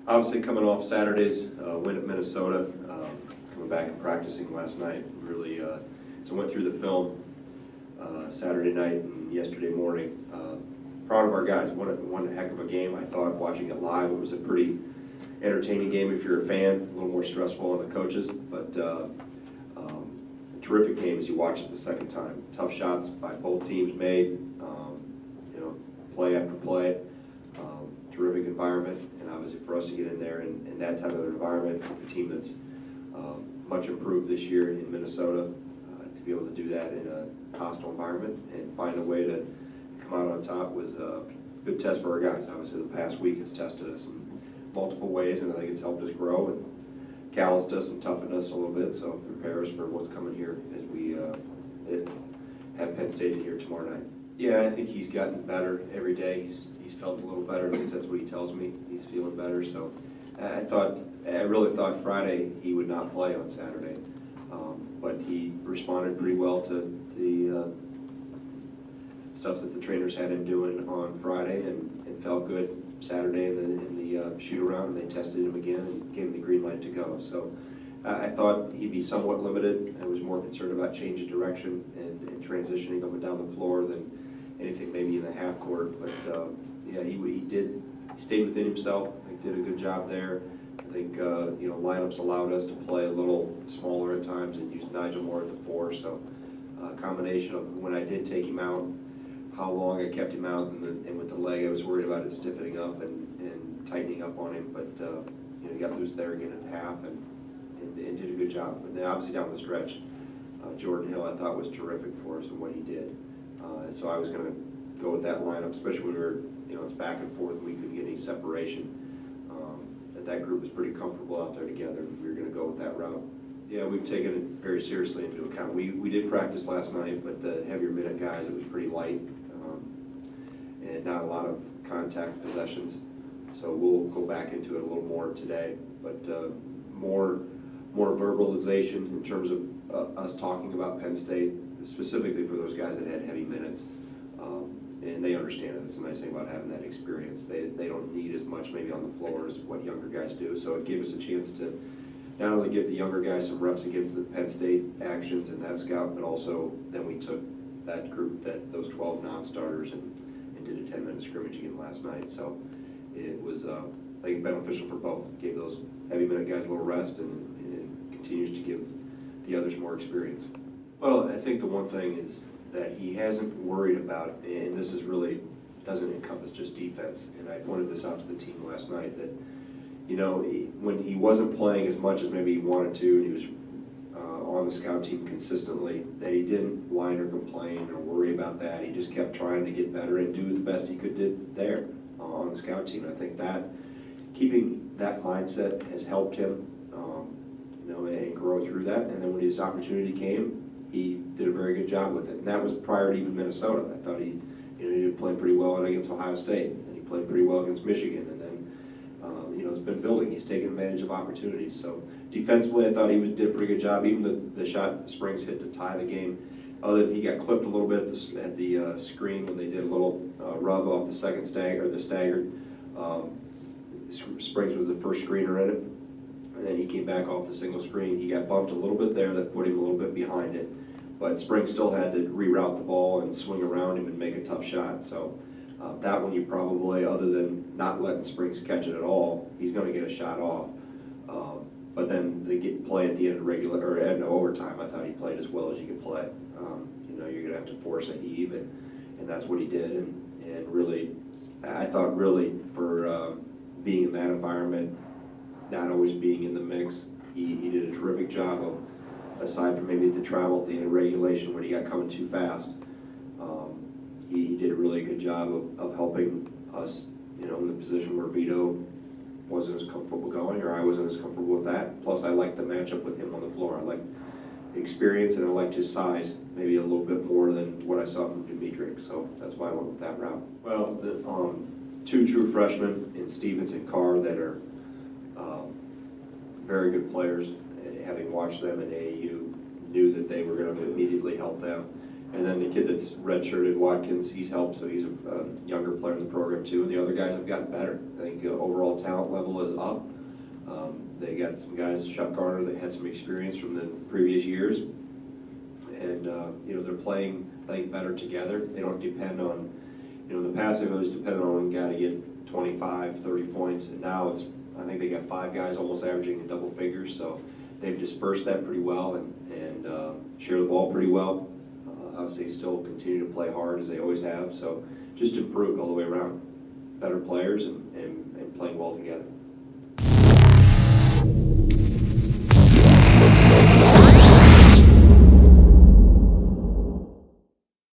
Obviously, coming off Saturday's win at Minnesota, coming back and practicing last night, really, so went through the film Saturday night and yesterday morning. Proud of our guys. One heck of a game. I thought watching it live, it was a pretty entertaining game if you're a fan. A little more stressful on the coaches, but a terrific game as you watch it the second time. Tough shots by both teams made. Play after play. Terrific environment, and obviously for us to get in there in that type of environment with a team that's much improved this year in Minnesota, to be able to do that in a hostile environment and find a way to come out on top was a good test for our guys. Obviously the past week has tested us in multiple ways, and I think it's helped us grow and calloused us and toughened us a little bit, so prepare us for what's coming here as we have Penn State in here tomorrow night. Yeah, I think he's gotten better every day. He's felt a little better, at least that's what he tells me. He's feeling better, so I really thought Friday he would not play on Saturday, but he responded pretty well to the stuff that the trainers had him doing on Friday and felt good Saturday in the shoot around, and they tested him again and gave him the green light to go. So I thought he'd be somewhat limited. I was more concerned about change of direction and transitioning up and down the floor than anything maybe in the half court, but yeah, he stayed within himself. He did a good job there. I think lineups allowed us to play a little smaller at times and use Nigel more at the 4. So a combination of when I did take him out, how long I kept him out, and with the leg, I was worried about it stiffening up and tightening up on him. But he got loose there again at half and did a good job. And then obviously down the stretch, Jordan Hill I thought was terrific for us in what he did. So I was going to go with that lineup, especially when we were, it's back and forth and we couldn't get any separation. That group was pretty comfortable out there together, and we were going to go with that route. Yeah, we've taken it very seriously into account. We did practice last night, but the heavier minute guys, it was pretty light and not a lot of contact possessions. So we'll go back into it a little more today, but more verbalization in terms of us talking about Penn State, specifically for those guys that had heavy minutes. And they understand it. That's the nice thing about having that experience. They don't need as much maybe on the floor as what younger guys do. So it gave us a chance to not only give the younger guys some reps against the Penn State actions and that scout, but also then we took that group, those 12 non-starters, and did a 10-minute scrimmage again last night. So it was I think beneficial for both. Gave those heavy minute guys a little rest and continues to give the others more experience. Well, I think the one thing is that he hasn't worried about, and this is really doesn't encompass just defense, and I pointed this out to the team last night, that when he wasn't playing as much as maybe he wanted to, and he was on the scout team consistently, that he didn't whine or complain or worry about that. He just kept trying to get better and do the best he could do there on the scout team. I think that keeping that mindset has helped him, and grow through that. And then when his opportunity came, he did a very good job with it. And that was prior to even Minnesota. I thought he did play pretty well against Ohio State, and he played pretty well against Michigan. And then, it's been building. He's taken advantage of opportunities. So defensively, I thought he did a pretty good job. Even the shot Springs hit to tie the game, other than he got clipped a little bit at the screen when they did a little rub off the second stagger, the staggered. Springs was the first screener in it. And then he came back off the single screen. He got bumped a little bit there. That put him a little bit behind it. But Springs still had to reroute the ball and swing around him and make a tough shot. So that one you probably, other than not letting Springs catch it at all, he's going to get a shot off. But then they get play at the end of end of overtime. I thought he played as well as you could play. You're going to have to force a heave, and that's what he did. And really, I thought really for being in that environment, not always being in the mix, he did a terrific job of, aside from maybe the travel at the end of regulation when he got coming too fast, he did a really good job of helping us, in the position where Vito wasn't as comfortable going, or I wasn't as comfortable with that. Plus, I liked the matchup with him on the floor. I liked the experience, and I liked his size, maybe a little bit more than what I saw from Dimitri. So that's why I went with that route. Well, the two true freshmen in Stevens and Carr that are very good players. Having watched them in AAU, knew that they were going to immediately help them. And then the kid that's redshirted, Watkins, he's helped, so he's a younger player in the program too. And the other guys have gotten better. I think overall talent level is up. They got some guys, Chuck Garner, that had some experience from the previous years. And, they're playing, I think, better together. They don't depend on, in the past it was dependent on one guy to get 25, 30 points. And now I think they got 5 guys almost averaging in double figures. So they've dispersed that pretty well and share the ball pretty well. Obviously still continue to play hard as they always have. So just improved all the way around. Better players and